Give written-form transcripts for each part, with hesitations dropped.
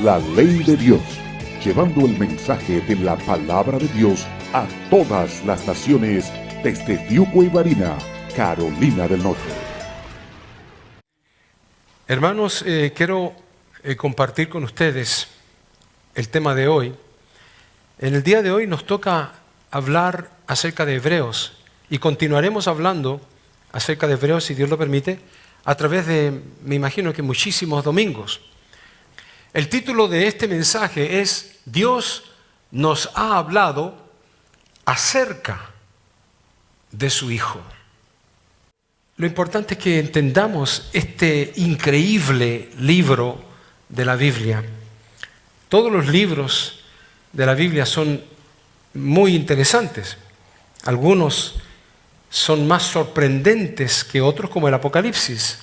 la ley de Dios, llevando el mensaje de la palabra de Dios a todas las naciones desde Diuco y Barina, Carolina del Norte. Hermanos, quiero compartir con ustedes el tema de hoy. En el día de hoy nos toca hablar acerca de Hebreos y continuaremos hablando acerca de Hebreos, si Dios lo permite, a través de, me imagino que muchísimos domingos. El título de este mensaje es Dios nos ha hablado acerca de su Hijo. Lo importante es que entendamos este increíble libro de la Biblia. Todos los libros de la Biblia son muy interesantes. Algunos son más sorprendentes que otros, como el Apocalipsis.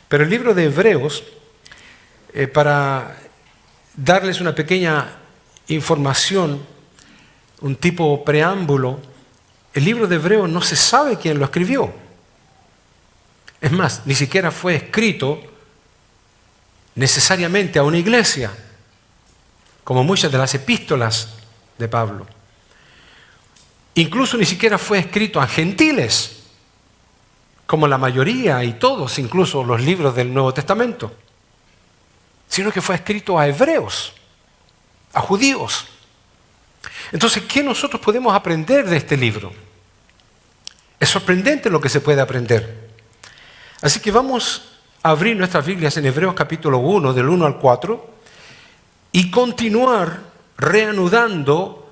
Pero el libro de Hebreos, para darles una pequeña información, un tipo preámbulo, el libro de Hebreos no se sabe quién lo escribió. Es más, ni siquiera fue escrito necesariamente a una iglesia, como muchas de las epístolas de Pablo. Incluso ni siquiera fue escrito a gentiles, como la mayoría y todos, incluso los libros del Nuevo Testamento, sino que fue escrito a hebreos, a judíos. Entonces, ¿qué nosotros podemos aprender de este libro? Es sorprendente lo que se puede aprender. Así que vamos a abrir nuestras Biblias en Hebreos capítulo 1, del 1 al 4, y continuar reanudando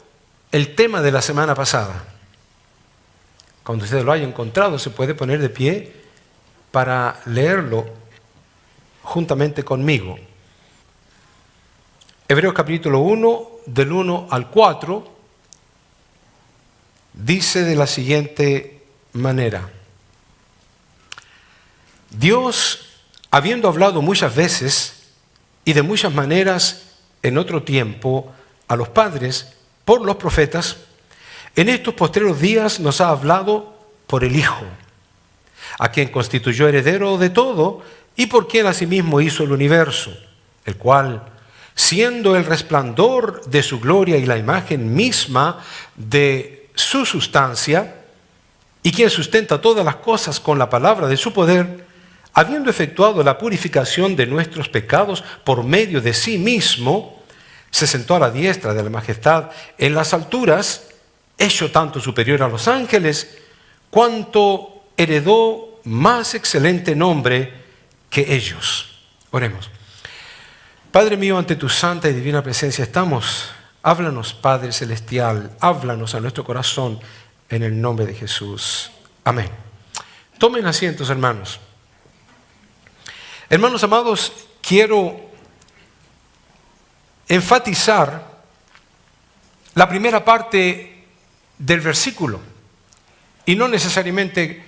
el tema de la semana pasada. Cuando usted lo haya encontrado, se puede poner de pie para leerlo juntamente conmigo. Hebreos capítulo 1, del 1 al 4, dice de la siguiente manera. Dios, habiendo hablado muchas veces y de muchas maneras en otro tiempo a los padres por los profetas, en estos postreros días nos ha hablado por el Hijo, a quien constituyó heredero de todo y por quien asimismo hizo el universo, el cual, siendo el resplandor de su gloria y la imagen misma de su sustancia, y quien sustenta todas las cosas con la palabra de su poder, habiendo efectuado la purificación de nuestros pecados por medio de sí mismo, se sentó a la diestra de la majestad en las alturas, hecho tanto superior a los ángeles, cuanto heredó más excelente nombre que ellos. Oremos. Padre mío, ante tu santa y divina presencia estamos. Háblanos, Padre Celestial, háblanos a nuestro corazón en el nombre de Jesús. Amén. Tomen asientos, hermanos. Hermanos amados, quiero enfatizar la primera parte del versículo y no necesariamente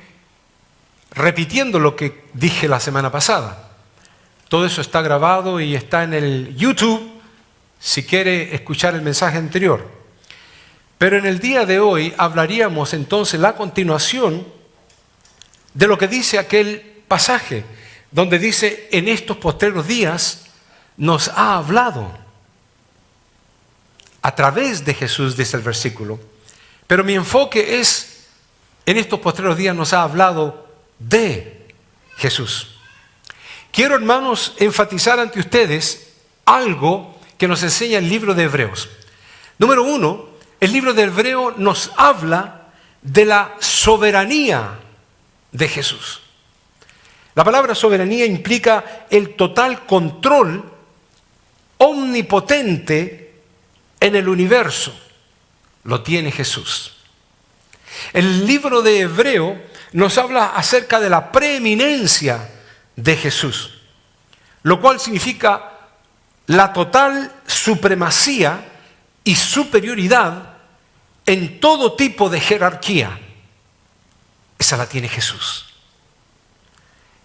repitiendo lo que dije la semana pasada. Todo eso está grabado y está en el YouTube si quiere escuchar el mensaje anterior. Pero en el día de hoy hablaríamos entonces la continuación de lo que dice aquel pasaje, donde dice, en estos postreros días nos ha hablado. A través de Jesús, dice el versículo. Pero mi enfoque es, en estos postreros días nos ha hablado de Jesús. Quiero, hermanos, enfatizar ante ustedes algo que nos enseña el libro de Hebreos. Número 1, el libro de Hebreos nos habla de la soberanía de Jesús. La palabra soberanía implica el total control omnipotente en el universo. Lo tiene Jesús. El libro de Hebreo nos habla acerca de la preeminencia de Jesús, lo cual significa la total supremacía y superioridad en todo tipo de jerarquía. Esa la tiene Jesús.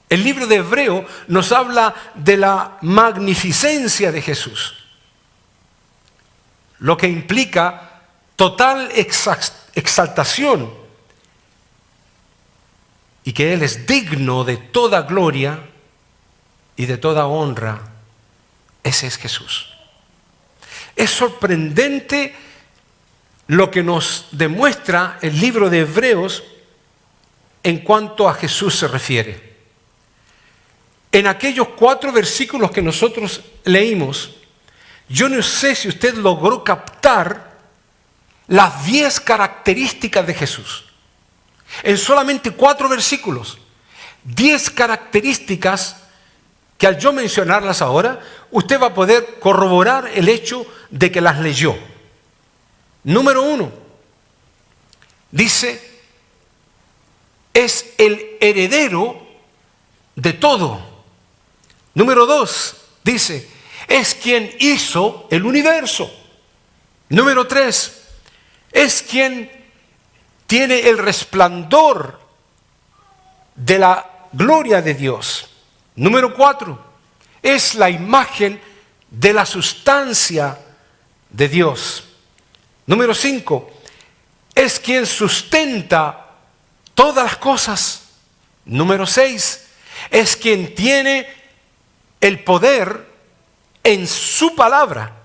El libro de Hebreo nos habla de la magnificencia de Jesús, lo que implica total exaltación y que Él es digno de toda gloria y de toda honra. Ese es Jesús. Es sorprendente lo que nos demuestra el libro de Hebreos en cuanto a Jesús se refiere. En aquellos 4 versículos que nosotros leímos, yo no sé si usted logró captar las 10 características de Jesús. En solamente 4 versículos, 10 características que al yo mencionarlas ahora, usted va a poder corroborar el hecho de que las leyó. Número 1, dice, es el heredero de todo. Número 2, dice, es quien hizo el universo. Número 3, es quien tiene el resplandor de la gloria de Dios. Número 4, es la imagen de la sustancia de Dios. Número 5, es quien sustenta todas las cosas. Número 6, es quien tiene el poder en su palabra.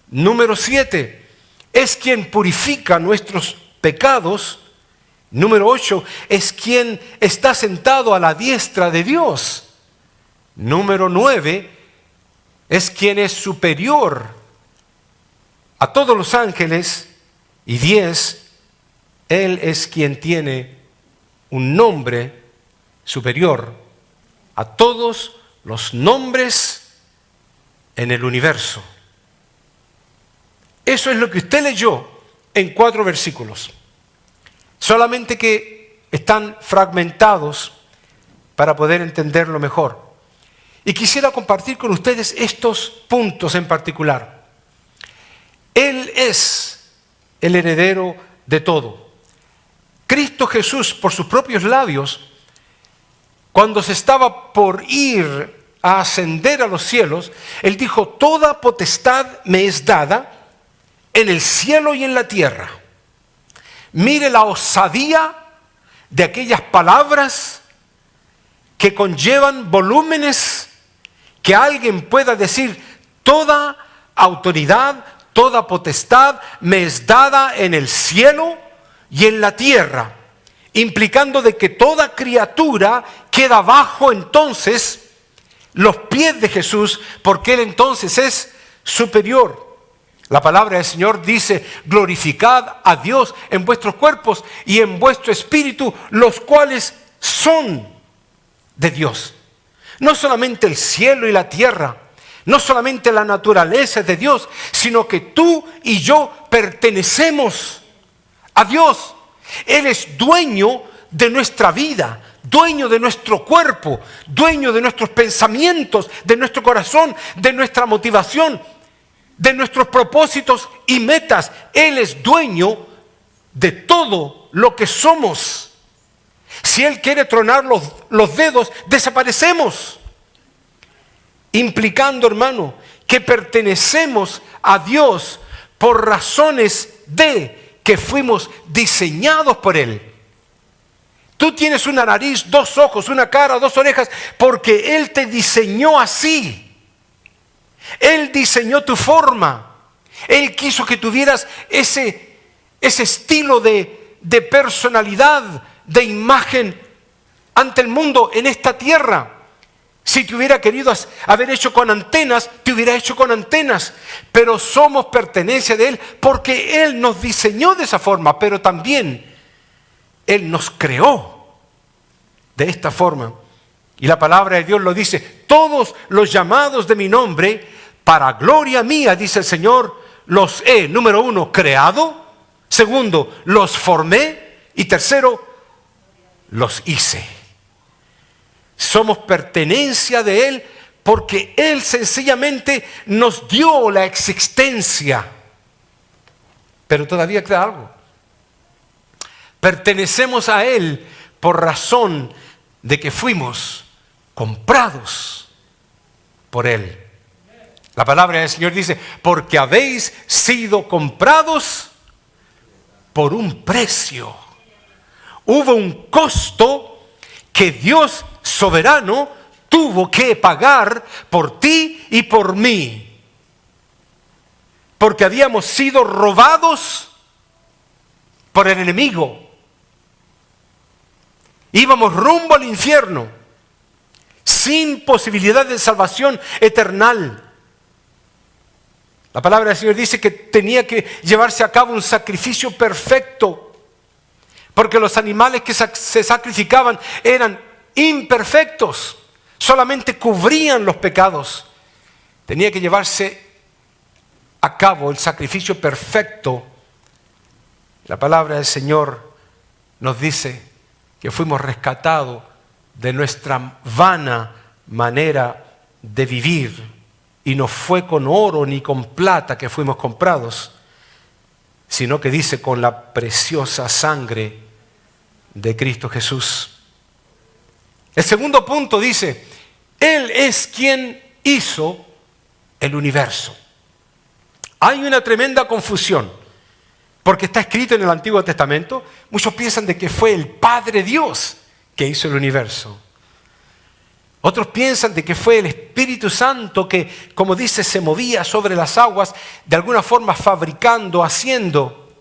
Número 7, es quien purifica nuestros pecados. Número 8, es quien está sentado a la diestra de Dios. Número 9, es quien es superior a todos los ángeles. Y 10, Él es quien tiene un nombre superior a todos los nombres en el universo. Eso es lo que usted leyó en 4 versículos. Solamente que están fragmentados para poder entenderlo mejor. Y quisiera compartir con ustedes estos puntos en particular. Él es el heredero de todo. Cristo Jesús, por sus propios labios, cuando se estaba por ir a ascender a los cielos, Él dijo, toda potestad me es dada en el cielo y en la tierra. Mire la osadía de aquellas palabras que conllevan volúmenes, que alguien pueda decir, toda autoridad, toda potestad me es dada en el cielo y en la tierra, implicando de que toda criatura queda bajo entonces los pies de Jesús, porque Él entonces es superior. La palabra del Señor dice, glorificad a Dios en vuestros cuerpos y en vuestro espíritu, los cuales son de Dios. No solamente el cielo y la tierra, no solamente la naturaleza es de Dios, sino que tú y yo pertenecemos a Dios. Él es dueño de nuestra vida, dueño de nuestro cuerpo, dueño de nuestros pensamientos, de nuestro corazón, de nuestra motivación, de nuestros propósitos y metas. Él es dueño de todo lo que somos. Si Él quiere tronar los dedos, desaparecemos. Implicando, hermano, que pertenecemos a Dios por razones de que fuimos diseñados por Él. Tú tienes una nariz, 2 ojos, una cara, 2 orejas, porque Él te diseñó así. Él diseñó tu forma. Él quiso que tuvieras ese estilo de personalidad, de imagen ante el mundo en esta tierra. Si te hubiera querido haber hecho con antenas, te hubiera hecho con antenas. Pero somos pertenencia de Él porque Él nos diseñó de esa forma, pero también Él nos creó de esta forma. Y la palabra de Dios lo dice, todos los llamados de mi nombre, para gloria mía, dice el Señor, los he, número 1, creado. Segundo, los formé. Y tercero, los hice. Somos pertenencia de Él porque Él sencillamente nos dio la existencia. Pero todavía queda algo. Pertenecemos a Él por razón de que fuimos comprados por Él. La palabra del Señor dice, porque habéis sido comprados por un precio. Hubo un costo que Dios soberano tuvo que pagar por ti y por mí. porque habíamos sido robados por el enemigo. Íbamos rumbo al infierno, sin posibilidad de salvación eterna. La palabra del Señor dice que tenía que llevarse a cabo un sacrificio perfecto, porque los animales que se sacrificaban eran imperfectos, solamente cubrían los pecados. Tenía que llevarse a cabo el sacrificio perfecto. La palabra del Señor nos dice que fuimos rescatados de nuestra vana manera de vivir. Y no fue con oro ni con plata que fuimos comprados, sino que dice con la preciosa sangre de Cristo Jesús. El segundo punto dice, Él es quien hizo el universo. Hay una tremenda confusión, porque está escrito en el Antiguo Testamento. Muchos piensan de que fue el Padre Dios que hizo el universo. Otros piensan de que fue el Espíritu Santo que, como dice, se movía sobre las aguas, de alguna forma fabricando, haciendo.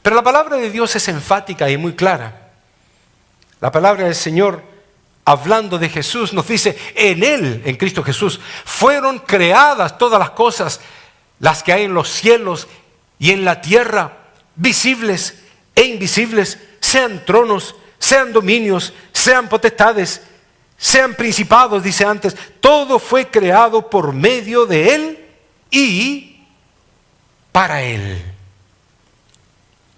Pero la palabra de Dios es enfática y muy clara. La palabra del Señor, hablando de Jesús, nos dice, en Él, en Cristo Jesús, fueron creadas todas las cosas, las que hay en los cielos y en la tierra, visibles e invisibles, sean tronos, sean dominios, sean potestades, sean principados, dice antes, todo fue creado por medio de Él y para Él.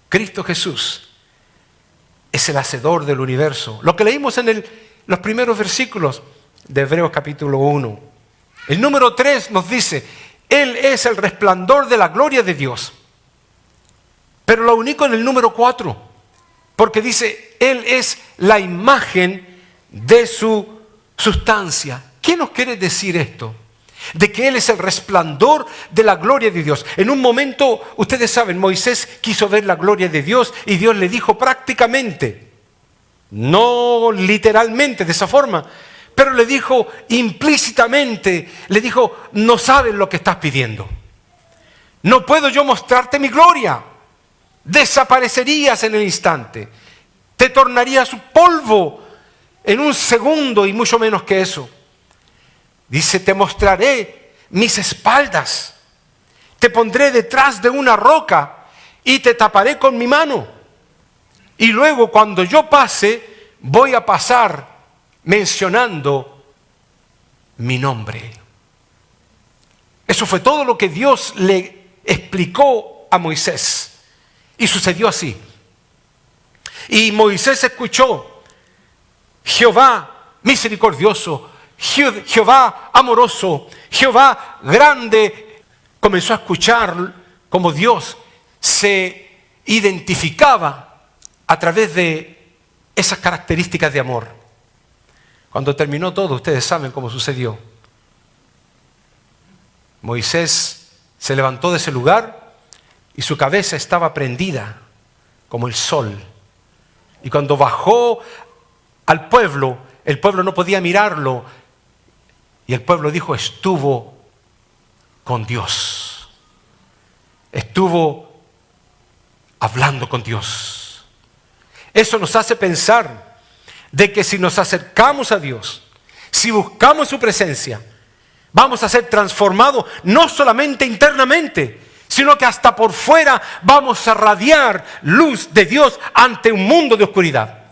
Cristo Jesús es el hacedor del universo. Lo que leímos en los primeros versículos de Hebreos capítulo 1. El número 3 nos dice, Él es el resplandor de la gloria de Dios. Pero lo único en el número 4, porque dice, Él es la imagen de su sustancia. ¿Qué nos quiere decir esto? De que Él es el resplandor de la gloria de Dios. En un momento, ustedes saben, Moisés quiso ver la gloria de Dios y Dios le dijo prácticamente, no literalmente de esa forma, pero le dijo implícitamente, le dijo, no sabes lo que estás pidiendo. No puedo yo mostrarte mi gloria. Desaparecerías en el instante. Te tornarías polvo en un segundo y mucho menos que eso. Dice, te mostraré mis espaldas, te pondré detrás de una roca y te taparé con mi mano. Y luego cuando yo pase, voy a pasar mencionando mi nombre. Eso fue todo lo que Dios le explicó a Moisés. Y sucedió así. Y Moisés escuchó, Jehová misericordioso, Jehová amoroso, Jehová grande. Comenzó a escuchar cómo Dios se identificaba a través de esas características de amor. Cuando terminó todo, ustedes saben cómo sucedió. Moisés se levantó de ese lugar y su cabeza estaba prendida como el sol. Y cuando bajó al pueblo, el pueblo no podía mirarlo. Y el pueblo dijo, estuvo con Dios. Estuvo hablando con Dios. Eso nos hace pensar de que si nos acercamos a Dios, si buscamos su presencia, vamos a ser transformados no solamente internamente, sino que hasta por fuera vamos a radiar luz de Dios ante un mundo de oscuridad.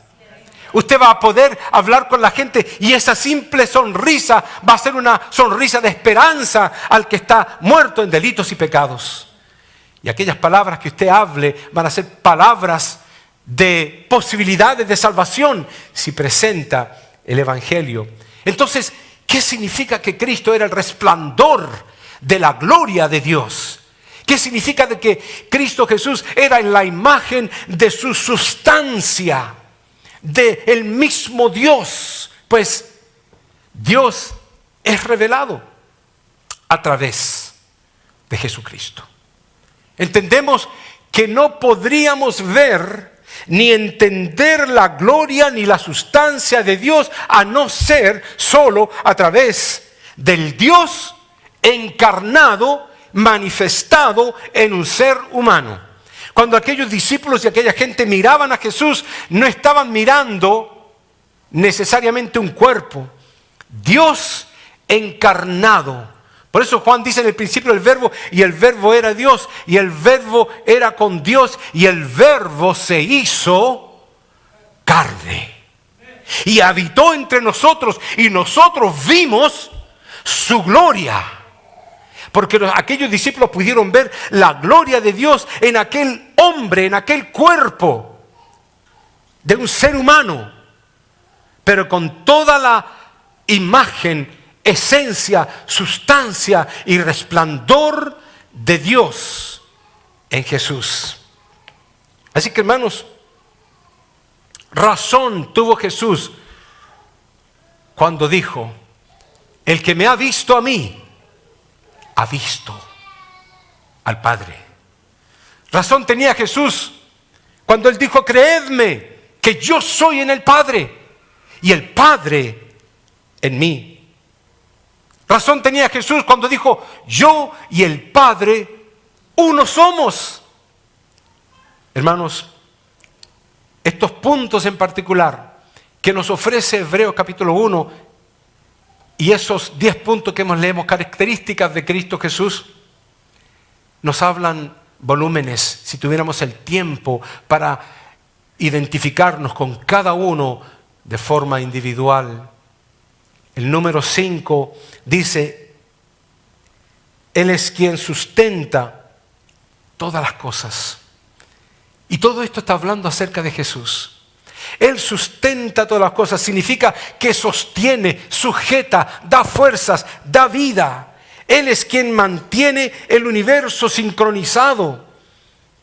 Usted va a poder hablar con la gente y esa simple sonrisa va a ser una sonrisa de esperanza al que está muerto en delitos y pecados. Y aquellas palabras que usted hable van a ser palabras de posibilidades de salvación si presenta el Evangelio. Entonces, ¿qué significa que Cristo era el resplandor de la gloria de Dios? ¿Qué significa de que Cristo Jesús era en la imagen de su sustancia? De el mismo Dios, pues Dios es revelado a través de Jesucristo. Entendemos que no podríamos ver ni entender la gloria ni la sustancia de Dios a no ser solo a través del Dios encarnado manifestado en un ser humano. Cuando aquellos discípulos y aquella gente miraban a Jesús, no estaban mirando necesariamente un cuerpo. Dios encarnado. Por eso Juan dice en el principio el verbo, y el verbo era Dios, y el verbo era con Dios, y el verbo se hizo carne. Y habitó entre nosotros, y nosotros vimos su gloria. Porque aquellos discípulos pudieron ver la gloria de Dios en aquel hombre, en aquel cuerpo de un ser humano, pero con toda la imagen, esencia, sustancia y resplandor de Dios en Jesús. Así que, hermanos, razón tuvo Jesús cuando dijo: el que me ha visto a mí, ha visto al Padre. Razón tenía Jesús cuando Él dijo: creedme que yo soy en el Padre y el Padre en mí. Razón tenía Jesús cuando dijo: yo y el Padre uno somos. Hermanos, estos puntos en particular que nos ofrece Hebreos capítulo 1 y esos 10 puntos que leemos, características de Cristo Jesús, nos hablan volúmenes. Si tuviéramos el tiempo para identificarnos con cada uno de forma individual. El número 5 dice: Él es quien sustenta todas las cosas. Y todo esto está hablando acerca de Jesús. Él sustenta todas las cosas, significa que sostiene, sujeta, da fuerzas, da vida. Él es quien mantiene el universo sincronizado.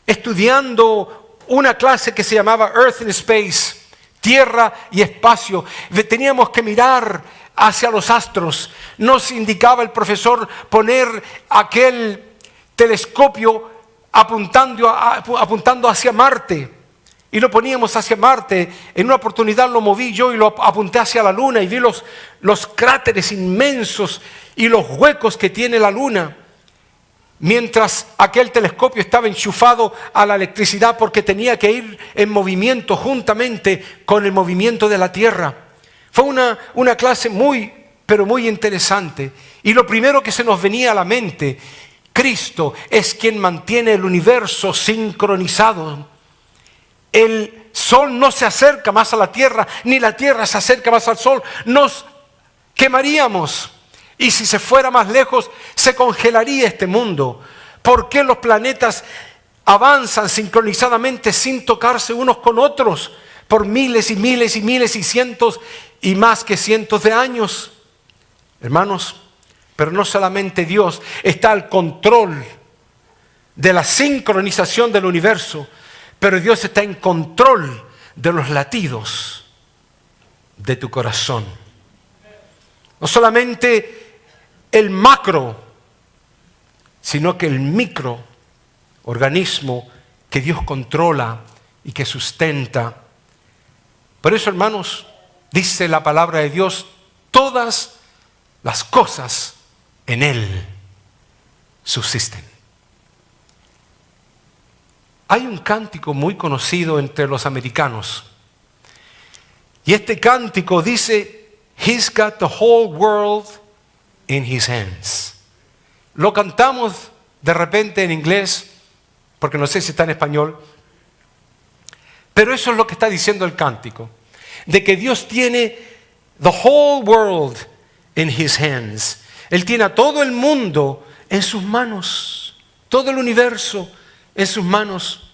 Estudiando una clase que se llamaba Earth and Space, tierra y espacio, teníamos que mirar hacia los astros. Nos indicaba el profesor poner aquel telescopio apuntando hacia Marte. Y lo poníamos hacia Marte. En una oportunidad lo moví yo y lo apunté hacia la Luna y vi los cráteres inmensos y los huecos que tiene la Luna. Mientras aquel telescopio estaba enchufado a la electricidad porque tenía que ir en movimiento juntamente con el movimiento de la Tierra. Fue una clase pero muy interesante. Y lo primero que se nos venía a la mente: Cristo es quien mantiene el universo sincronizado. El sol no se acerca más a la tierra, ni la tierra se acerca más al sol. Nos quemaríamos. Y si se fuera más lejos, se congelaría este mundo. ¿Por qué los planetas avanzan sincronizadamente sin tocarse unos con otros por miles y miles y miles y cientos y más que cientos de años? Hermanos, pero no solamente Dios está al control de la sincronización del universo, pero Dios está en control de los latidos de tu corazón. No solamente el macro, sino que el microorganismo que Dios controla y que sustenta. Por eso, hermanos, dice la palabra de Dios: todas las cosas en Él subsisten. Hay un cántico muy conocido entre los americanos. Y este cántico dice: He's got the whole world in His hands. Lo cantamos de repente en inglés, porque no sé si está en español. Pero eso es lo que está diciendo el cántico. De que Dios tiene the whole world in His hands. Él tiene a todo el mundo en sus manos. Todo el universo en sus manos,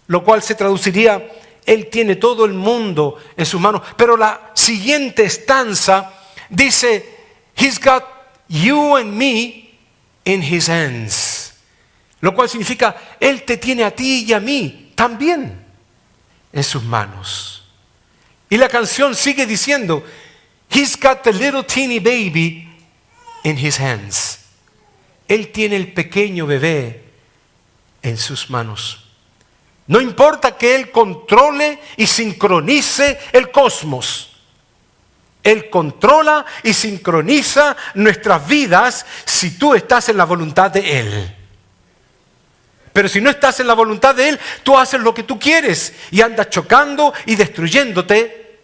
lo cual se traduciría: Él tiene todo el mundo en sus manos. Pero la siguiente estanza dice: He's got you and me in His hands. Lo cual significa: Él te tiene a ti y a mí también en sus manos. Y la canción sigue diciendo: He's got the little teeny baby in His hands. Él tiene el pequeño bebé en sus manos. No importa que Él controle y sincronice el cosmos. Él controla y sincroniza nuestras vidas si tú estás en la voluntad de Él. Pero si no estás en la voluntad de Él, tú haces lo que tú quieres y andas chocando y destruyéndote,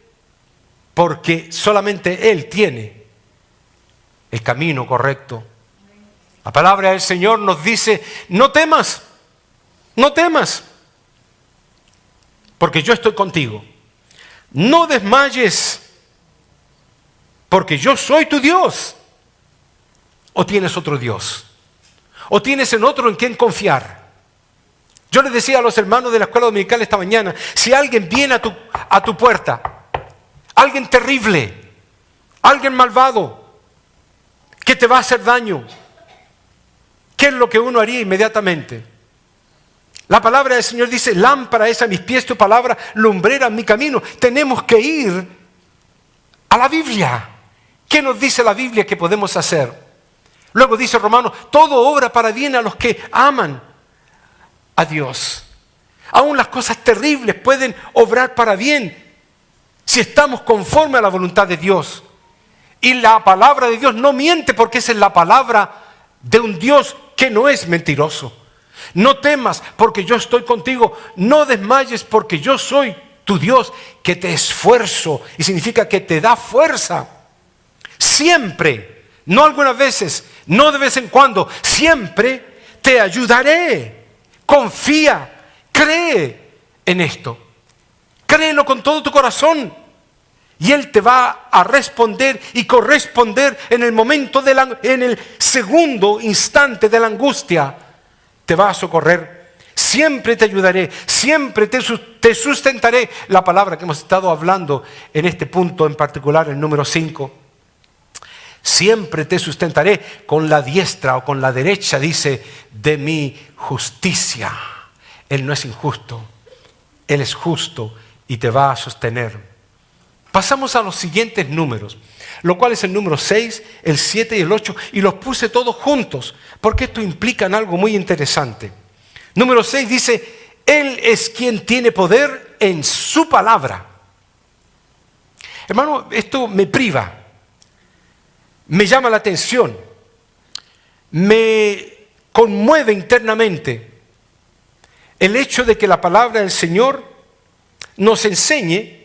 porque solamente Él tiene el camino correcto. La palabra del Señor nos dice, no temas, no temas, porque yo estoy contigo. No desmayes, porque yo soy tu Dios. ¿O tienes otro Dios? ¿O tienes en otro en quien confiar? Yo les decía a los hermanos de la escuela dominical esta mañana, si alguien viene a tu puerta, alguien terrible, alguien malvado, que te va a hacer daño, ¿qué es lo que uno haría inmediatamente? La palabra del Señor dice, lámpara es a mis pies tu palabra, lumbrera en mi camino. Tenemos que ir a la Biblia. ¿Qué nos dice la Biblia que podemos hacer? Luego dice Romanos, todo obra para bien a los que aman a Dios. Aún las cosas terribles pueden obrar para bien si estamos conforme a la voluntad de Dios. Y la palabra de Dios no miente, porque esa es la palabra de un Dios que no es mentiroso. No temas porque yo estoy contigo. No desmayes porque yo soy tu Dios, que te esfuerzo. Y significa que te da fuerza. Siempre, no algunas veces, no de vez en cuando, siempre te ayudaré. Confía, cree en esto. Créelo con todo tu corazón. Y Él te va a responder y corresponder en el momento, en el segundo instante de la angustia. Te va a socorrer. Siempre te ayudaré, siempre te sustentaré. La palabra que hemos estado hablando en este punto en particular, el número 5. Siempre te sustentaré con la diestra o con la derecha, dice, de mi justicia. Él no es injusto, Él es justo y te va a sostener. Pasamos a los siguientes números, lo cual es el número 6, el 7 y el 8, y los puse todos juntos, porque esto implica en algo muy interesante. Número 6 dice, Él es quien tiene poder en su palabra. Hermano, esto me priva, me llama la atención, me conmueve internamente el hecho de que la palabra del Señor nos enseñe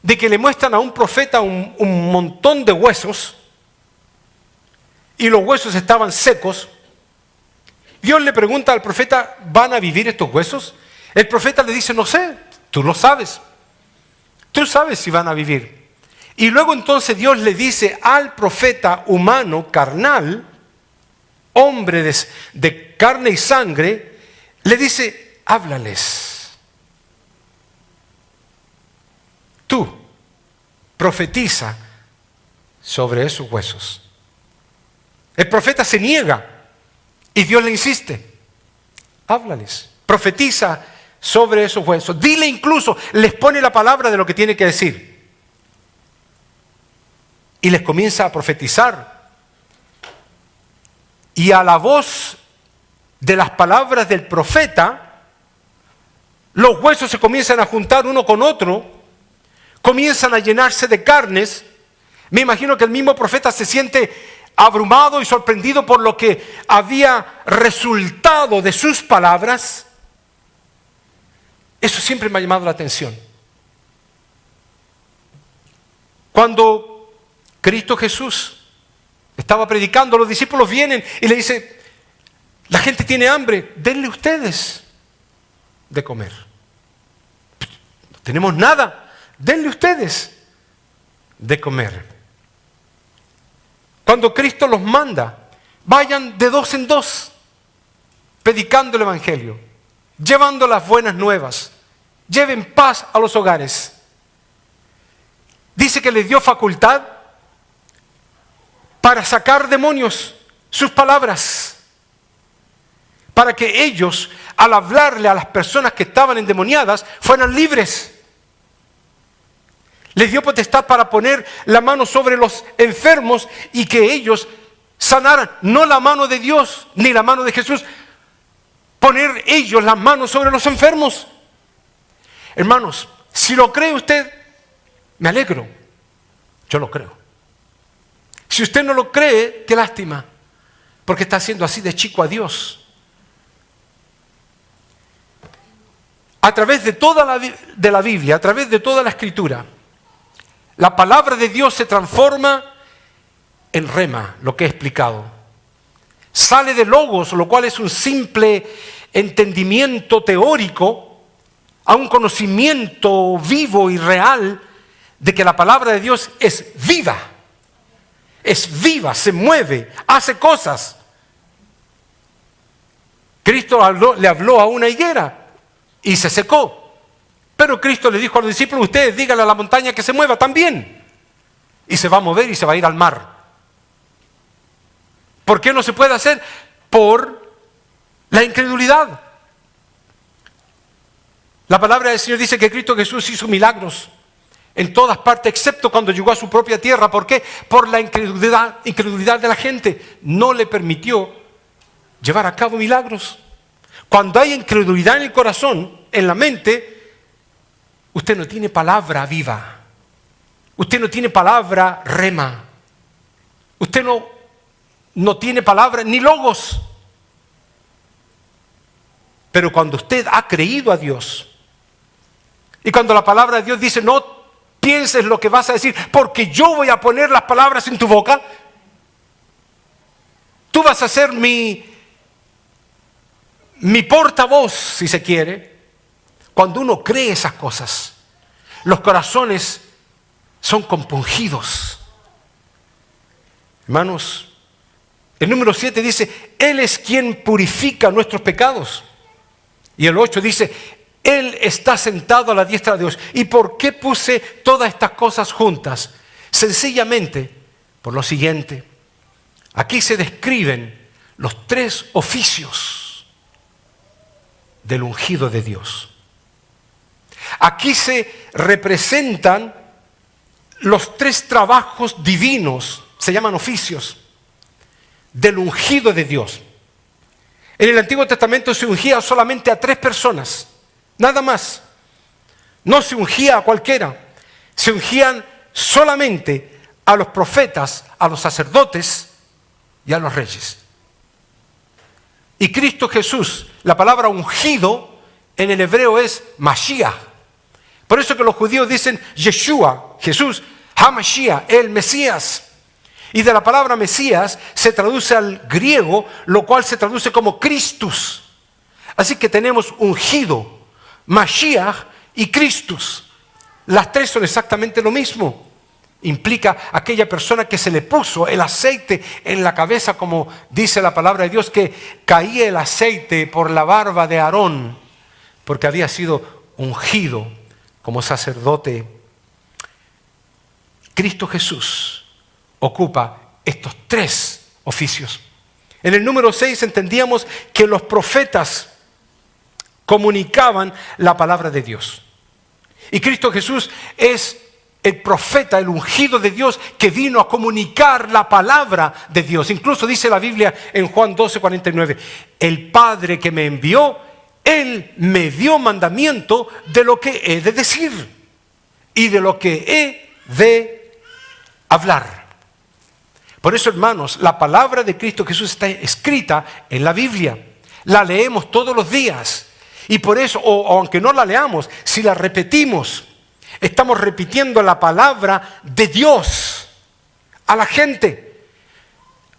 de que le muestran a un profeta un montón de huesos y los huesos estaban secos. Dios le pregunta al profeta, ¿van a vivir estos huesos? El profeta le dice, no sé, tú lo sabes. Tú sabes si van a vivir. Y luego entonces Dios le dice al profeta humano, carnal, hombre de carne y sangre, le dice, háblales. Tú profetiza sobre esos huesos. El profeta se niega y Dios le insiste. Háblales, profetiza sobre esos huesos. Dile incluso, les pone la palabra de lo que tiene que decir. Y les comienza a profetizar. Y a la voz de las palabras del profeta, los huesos se comienzan a juntar uno con otro, comienzan a llenarse de carnes. Me imagino que el mismo profeta se siente abrumado y sorprendido por lo que había resultado de sus palabras. Eso siempre me ha llamado la atención. Cuando Cristo Jesús estaba predicando, los discípulos vienen y le dicen, la gente tiene hambre, denle ustedes de comer. No tenemos nada, denle ustedes de comer. Cuando Cristo los manda, vayan de 2 en 2, predicando el Evangelio, llevando las buenas nuevas, lleven paz a los hogares. Dice que les dio facultad para sacar demonios, sus palabras, para que ellos, al hablarle a las personas que estaban endemoniadas, fueran libres. Les dio potestad para poner la mano sobre los enfermos y que ellos sanaran. No la mano de Dios ni la mano de Jesús, poner ellos las manos sobre los enfermos. Hermanos, si lo cree usted, me alegro. Yo lo creo. Si usted no lo cree, qué lástima, porque está haciendo así de chico a Dios. a través de toda la Biblia, a través de toda la Escritura, la palabra de Dios se transforma en rema, lo que he explicado. Sale de logos, lo cual es un simple entendimiento teórico, a un conocimiento vivo y real de que la palabra de Dios es viva. Es viva, se mueve, hace cosas. Cristo le habló a una higuera y se secó. Pero Cristo le dijo a los discípulos, ustedes díganle a la montaña que se mueva también. Y se va a mover y se va a ir al mar. ¿Por qué no se puede hacer? Por la incredulidad. La palabra del Señor dice que Cristo Jesús hizo milagros en todas partes, excepto cuando llegó a su propia tierra. ¿Por qué? Por la incredulidad de la gente. No le permitió llevar a cabo milagros. Cuando hay incredulidad en el corazón, en la mente, usted no tiene palabra viva. Usted no tiene palabra rema. Usted no tiene palabra ni logos. Pero cuando usted ha creído a Dios, y cuando la palabra de Dios dice, no pienses lo que vas a decir, porque yo voy a poner las palabras en tu boca, tú vas a ser mi portavoz, si se quiere. Cuando uno cree esas cosas, los corazones son compungidos. Hermanos, el número 7 dice, Él es quien purifica nuestros pecados. Y el 8 dice, Él está sentado a la diestra de Dios. ¿Y por qué puse todas estas cosas juntas? Sencillamente por lo siguiente. Aquí se describen los 3 oficios del ungido de Dios. Aquí se representan los 3 trabajos divinos, se llaman oficios, del ungido de Dios. En el Antiguo Testamento se ungía solamente a 3 personas, nada más. No se ungía a cualquiera, se ungían solamente a los profetas, a los sacerdotes y a los reyes. Y Cristo Jesús, la palabra ungido en el hebreo es Mashiach. Por eso que los judíos dicen Yeshua, Jesús, HaMashiach, el Mesías. Y de la palabra Mesías se traduce al griego, lo cual se traduce como Christus. Así que tenemos ungido, Mashiach y Christus. Las 3 son exactamente lo mismo. Implica aquella persona que se le puso el aceite en la cabeza, como dice la palabra de Dios, que caía el aceite por la barba de Aarón, porque había sido ungido como sacerdote. Cristo Jesús ocupa estos 3 oficios. En el número 6 entendíamos que los profetas comunicaban la palabra de Dios. Y Cristo Jesús es el profeta, el ungido de Dios, que vino a comunicar la palabra de Dios. Incluso dice la Biblia en Juan 12:49, el Padre que me envió, Él me dio mandamiento de lo que he de decir y de lo que he de hablar. Por eso, hermanos, la palabra de Cristo Jesús está escrita en la Biblia. La leemos todos los días. Y por eso, o aunque no la leamos, si la repetimos, estamos repitiendo la palabra de Dios a la gente.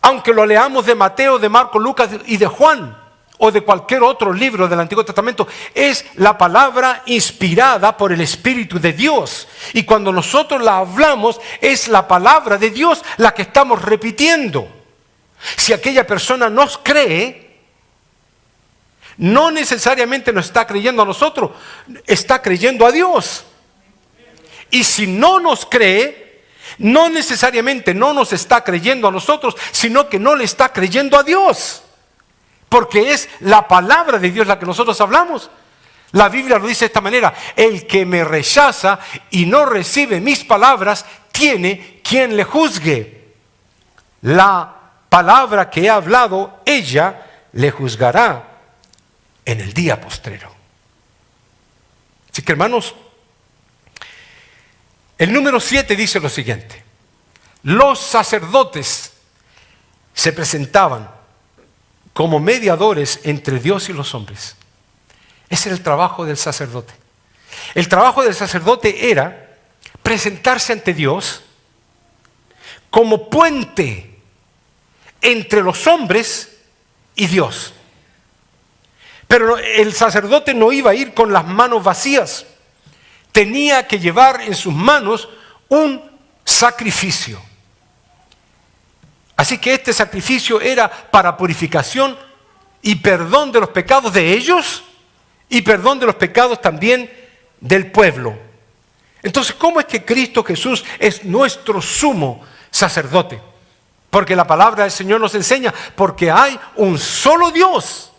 Aunque lo leamos de Mateo, de Marcos, Lucas y de Juan, o de cualquier otro libro del Antiguo Testamento, es la palabra inspirada por el Espíritu de Dios. Y cuando nosotros la hablamos, es la palabra de Dios la que estamos repitiendo. Si aquella persona nos cree, no necesariamente nos está creyendo a nosotros, está creyendo a Dios. Y si no nos cree, no necesariamente no nos está creyendo a nosotros, sino que no le está creyendo a Dios. Porque es la palabra de Dios la que nosotros hablamos. La Biblia lo dice de esta manera: el que me rechaza y no recibe mis palabras, tiene quien le juzgue. La palabra que he hablado, ella le juzgará en el día postrero. Así que, hermanos, el número 7 dice lo siguiente: los sacerdotes se presentaban como mediadores entre Dios y los hombres. Ese era el trabajo del sacerdote. El trabajo del sacerdote era presentarse ante Dios como puente entre los hombres y Dios. Pero el sacerdote no iba a ir con las manos vacías. Tenía que llevar en sus manos un sacrificio. Así que este sacrificio era para purificación y perdón de los pecados de ellos y perdón de los pecados también del pueblo. Entonces, ¿cómo es que Cristo Jesús es nuestro sumo sacerdote? Porque la palabra del Señor nos enseña, porque hay un solo Dios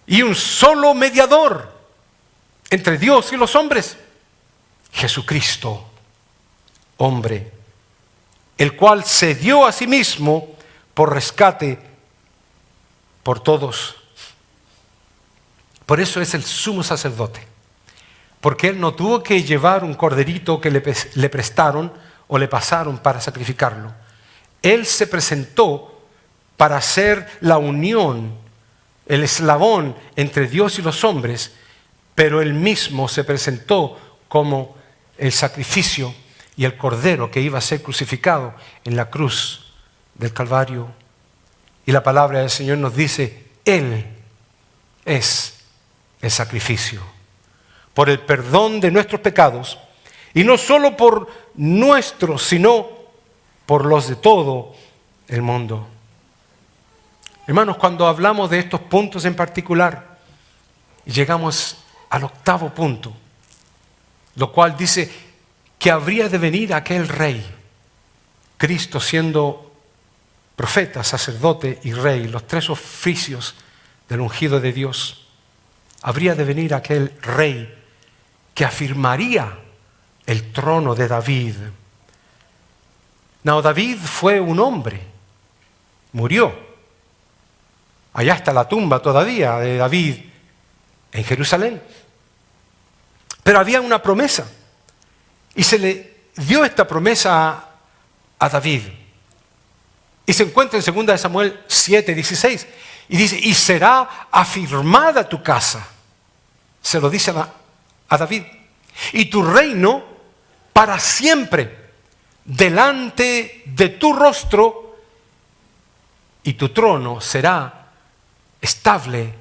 y un solo mediador entre Dios y los hombres, Jesucristo, hombre, el cual se dio a sí mismo por rescate por todos. Por eso es el sumo sacerdote, porque él no tuvo que llevar un corderito que le prestaron o le pasaron para sacrificarlo. Él se presentó para hacer la unión, el eslabón entre Dios y los hombres, pero él mismo se presentó como el sacrificio y el cordero que iba a ser crucificado en la cruz del Calvario. Y la palabra del Señor nos dice, Él es el sacrificio por el perdón de nuestros pecados, y no solo por nuestros, sino por los de todo el mundo. Hermanos, cuando hablamos de estos puntos en particular, llegamos al octavo punto, lo cual dice que habría de venir aquel rey, Cristo siendo profeta, sacerdote y rey, los tres oficios del ungido de Dios. Habría de venir aquel rey que afirmaría el trono de David. No, David fue un hombre, murió. Allá está la tumba todavía de David en Jerusalén. Pero había una promesa y se le dio esta promesa a David. Y se encuentra en 2 Samuel 7:16 y dice, y será afirmada tu casa. Se lo dice a David. Y tu reino para siempre delante de tu rostro, y tu trono será estable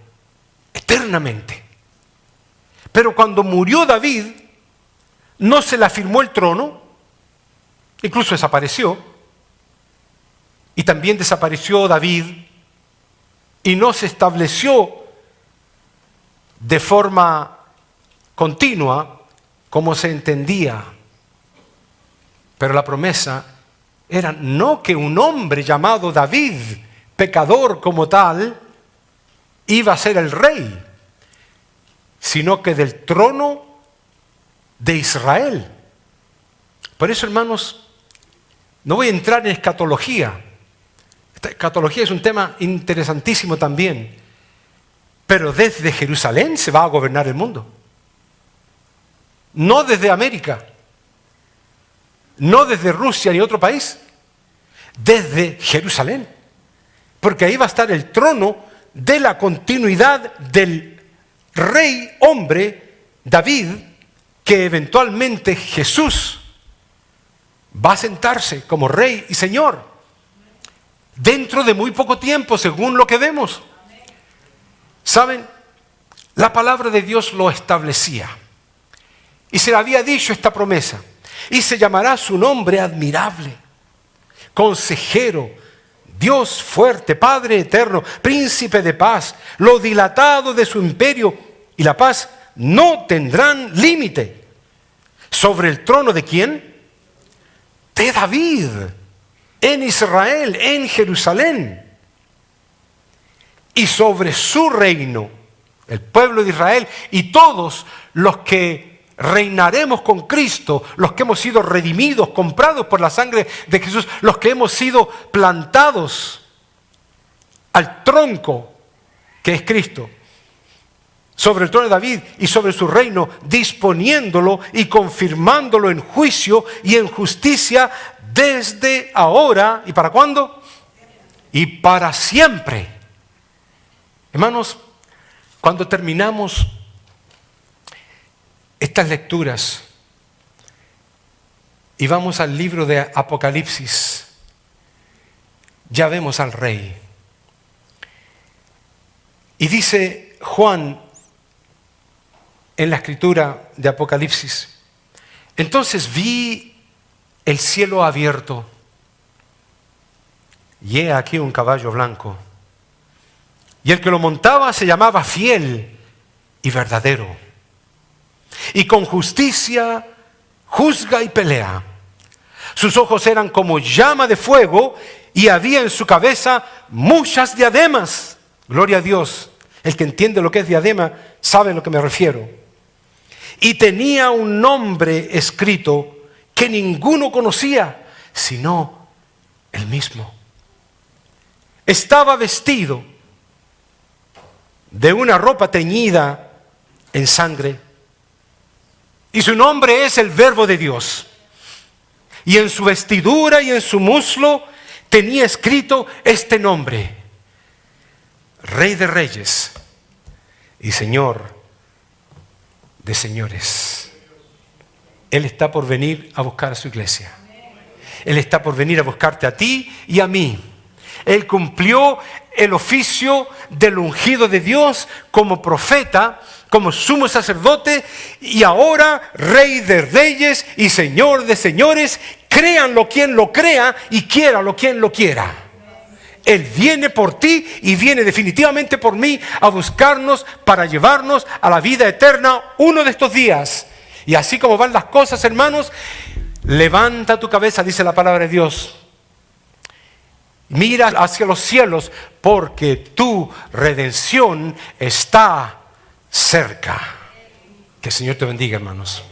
eternamente. Pero cuando murió David, no se le afirmó el trono, incluso desapareció, y también desapareció David, y no se estableció de forma continua como se entendía. Pero la promesa era no que un hombre llamado David, pecador como tal, iba a ser el rey, sino que del trono de Israel. Por eso, hermanos, no voy a entrar en escatología. Esta escatología es un tema interesantísimo también. Pero desde Jerusalén se va a gobernar el mundo. No desde América, no desde Rusia ni otro país, desde Jerusalén. Porque ahí va a estar el trono de la continuidad del rey hombre David, que eventualmente Jesús va a sentarse como rey y señor dentro de muy poco tiempo, según lo que vemos. ¿Saben? La palabra de Dios lo establecía. Y se le había dicho esta promesa. Y se llamará su nombre admirable, consejero, Dios fuerte, Padre eterno, príncipe de paz. Lo dilatado de su imperio y la paz no tendrán límite. ¿Sobre el trono de quién? De David, en Israel, en Jerusalén. Y sobre su reino, el pueblo de Israel y todos los que reinaremos con Cristo, los que hemos sido redimidos, comprados por la sangre de Jesús, los que hemos sido plantados al tronco que es Cristo, sobre el trono de David y sobre su reino, disponiéndolo y confirmándolo en juicio y en justicia desde ahora. ¿Y para cuándo? Y para siempre. Hermanos, Cuando terminamos estas lecturas y vamos al libro de Apocalipsis, ya vemos al Rey. Y dice Juan en la escritura de Apocalipsis: entonces vi el cielo abierto, y he aquí un caballo blanco, y el que lo montaba se llamaba Fiel y Verdadero, y con justicia juzga y pelea. Sus ojos eran como llama de fuego, y había en su cabeza muchas diademas. Gloria a Dios. El que entiende lo que es diadema sabe a lo que me refiero. Y tenía un nombre escrito que ninguno conocía, sino él mismo. Estaba vestido de una ropa teñida en sangre, y su nombre es el Verbo de Dios. Y en su vestidura y en su muslo tenía escrito este nombre: Rey de Reyes y Señor de señores. Él está por venir a buscar a su iglesia. Él está por venir a buscarte a ti y a mí. Él cumplió el oficio del ungido de Dios como profeta, como sumo sacerdote, y ahora Rey de Reyes y Señor de señores. Créanlo quien lo crea y quiéralo quien lo quiera. Él viene por ti y viene definitivamente por mí a buscarnos para llevarnos a la vida eterna uno de estos días. Y así como van las cosas, hermanos, levanta tu cabeza, dice la palabra de Dios. Mira hacia los cielos, porque tu redención está cerca. Que el Señor te bendiga, hermanos.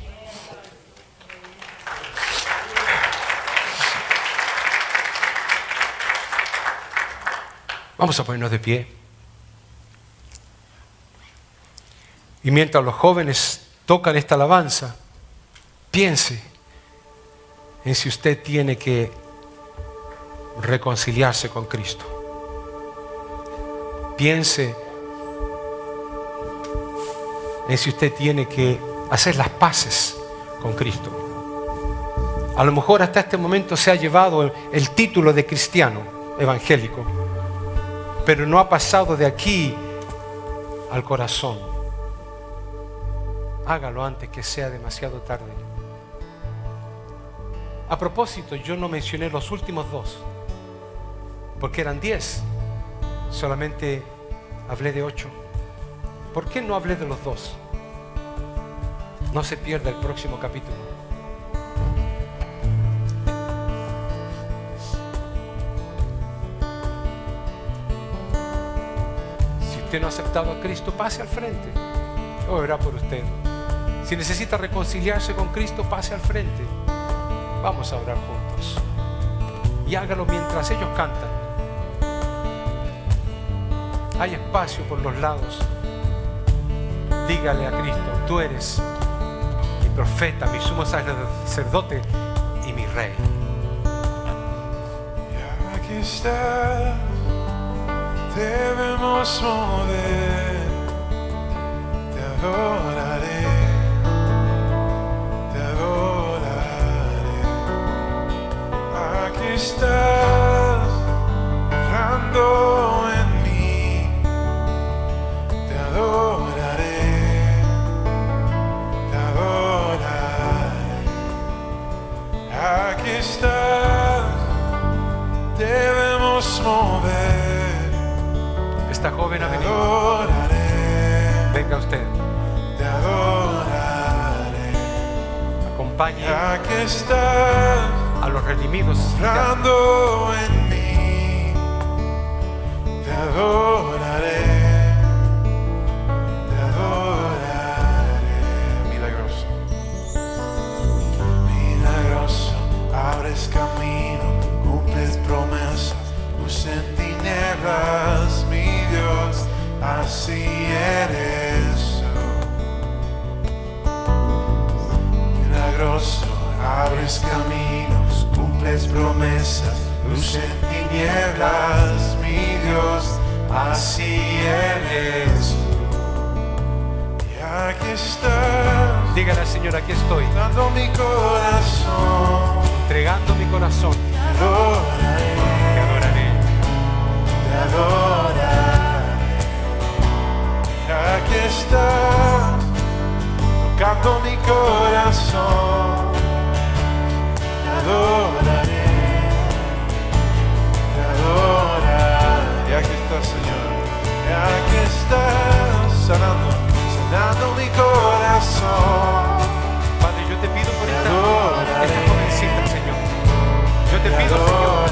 Vamos a ponernos de pie. Y mientras los jóvenes tocan esta alabanza, piense en si usted tiene que reconciliarse con Cristo. Piense en si usted tiene que hacer las paces con Cristo. A lo mejor hasta este momento se ha llevado el título de cristiano evangélico, pero no ha pasado de aquí al corazón. Hágalo antes que sea demasiado tarde. A propósito, yo no mencioné los últimos dos, porque eran 10. Solamente hablé de 8. ¿Por qué no hablé de los 2? No se pierda el próximo capítulo. Si usted no ha aceptado a Cristo, pase al frente. Yo oraré por usted. Si necesita reconciliarse con Cristo, pase al frente. Vamos a orar juntos. Y hágalo mientras ellos cantan. Hay espacio por los lados. Dígale a Cristo: tú eres mi profeta, mi sumo sacerdote y mi rey. Y aquí está, debemos mover, te adoraré, te adoraré. Aquí estás, obrando en mí, te adoraré, te adoraré. Aquí estás, debemos mover. Esta joven ha Te venido. adoraré, Venga usted. te adoraré. Acompañe Aquí estás, a los redimidos. obrando en mí. Te adoraré, te adoraré. Milagroso, milagroso, abres camino, cumples promesas, luz en tinieblas, mi Dios, así eres tú. Milagroso, abres caminos, cumples promesas, luz en tinieblas, mi Dios, así eres tú. Dígale al Señor, aquí estoy, dando mi corazón, entregando mi corazón. te adoraré, Te adoraré. te adoraré. Aquí estás, tocando mi corazón, te adoraré, te adoraré. Y aquí estás, Señor, y aquí estás, sanando mi corazón. Padre, yo te pido por esta jovencita, Señor. Yo te pido, Señor,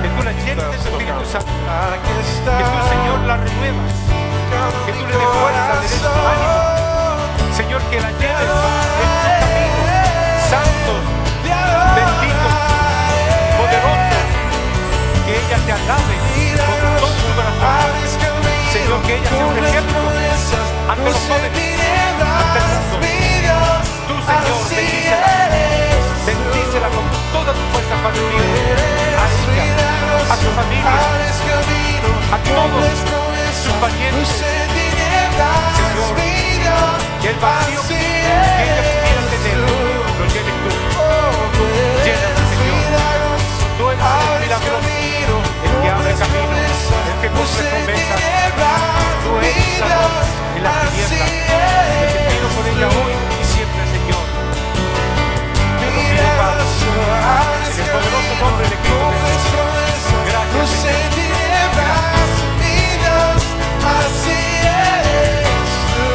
que tú la llenes de tu Espíritu Santo. Aquí Que estás, tú, Señor, la renuevas. Que tú le des fuerza, le des ánimo. Señor, que la lleves en tu camino. Santo, bendito, poderoso. Que ella te alabe con todo su corazón. Señor, que ella sea un ejemplo ante los jóvenes, ante el mundo. Tú, Señor, bendícela con toda tu fuerza, Padre mío. A ella, a su familia, a todos sus parientes. Señor, que el vacío que ella pudiera tener, lo llenes tú. Llénala, Señor. Tú eres el milagroso, el que abre camino, el que cumple promesas. Tú eres la luz en la tiniebla. Yo te pido por ella hoy y siempre, Señor. Te lo pido, Padre, en el poderoso nombre de Cristo Jesús. Gracias, Señor. Así eres tú,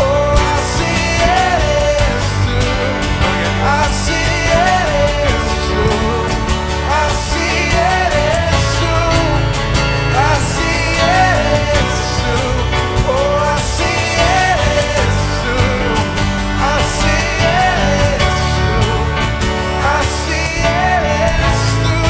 oh, así eres tú, así eres tú, así eres tú, así eres tú, oh, así eres tú, así eres tú, así eres tú.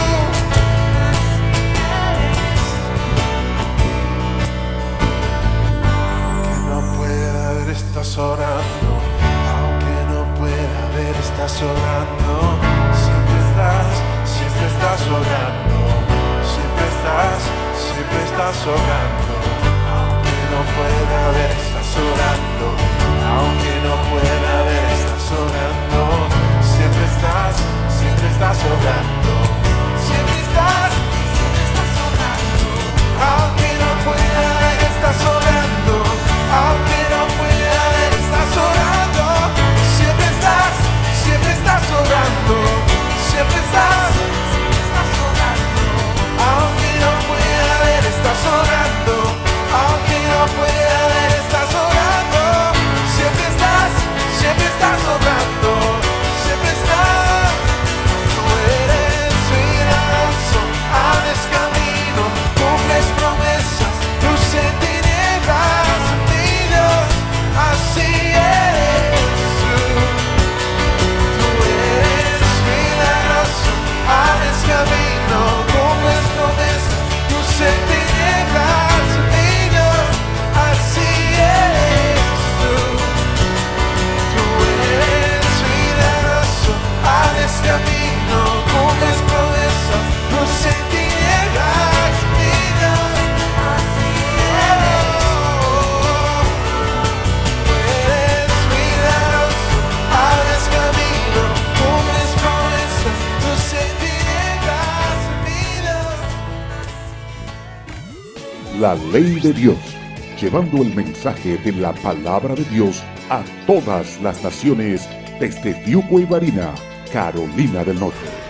Estás orando, aunque no pueda ver, estás orando, siempre estás orando, siempre estás orando, aunque no pueda ver, estás orando, aunque no pueda ver, estás orando, siempre estás orando, siempre estás orando, aunque no pueda ver, estás orando, aunque no pueda ver, estás orando, siempre estás orando, siempre estás orando, aunque no pueda ver, estás orando, aunque no pueda ver, estás orando, siempre estás orando, siempre estás, tú eres milagroso, abres camino, cumples promesas, luz en tinieblas, mi Dios, así eres tú eres milagroso, abres camino, cumples promesas, luz en tinieblas, mi Dios, así eres tú eres milagroso, abres camino, cumples promesas, luz en tinieblas, mi Dios, así eres. Eres milagroso, abres camino, cumples promesas, luz en tinieblas, mi Dios. La ley de Dios, llevando el mensaje de la palabra de Dios a todas las naciones desde Tiuco y Barina, Carolina del Norte.